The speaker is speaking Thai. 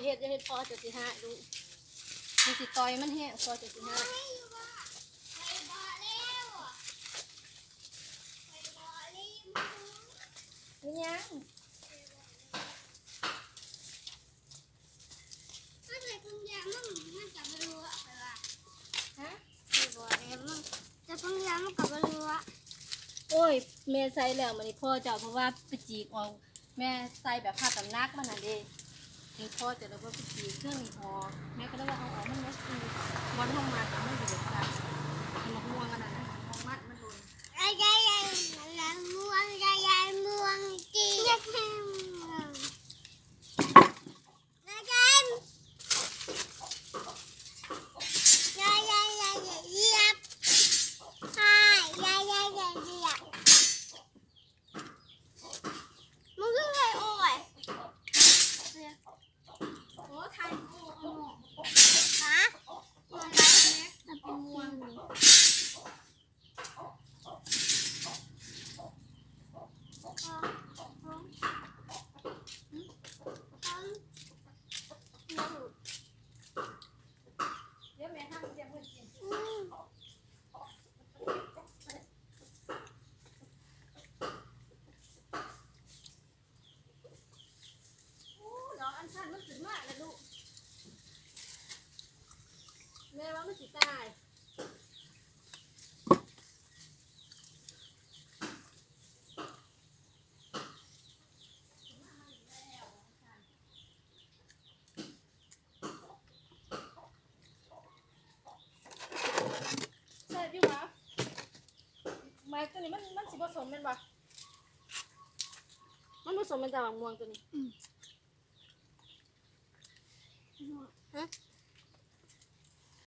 เฮ็ดอย่าเฮ็ดพอจะสิหาดูมันสิต่อยมันแห้งพอจะสิหานี่ยังโอ้ยแม่ใส่แล้วมันนี่พ่อเจ้าเพราะว่าไปจีกเอาแม่ใส่แบบผ้าตำนักมันน่ะเด้นี่พ่อจะแล้วว่าไปจีกเครื่องนี่พอแม่ก็เลยว่าเอาออกมันก็คือบอลห้องมาแต่มันอยู่แบบนั้นมันม่วงขนาดนั้นห้องมัดมันโดนแม่ว่ามันสิตายใช่พี่หวะไม้ตัวนี้มันสิผสมเป็นบ่มันผสมเป็นแต่หมากม่วงตัวนี้ฮะ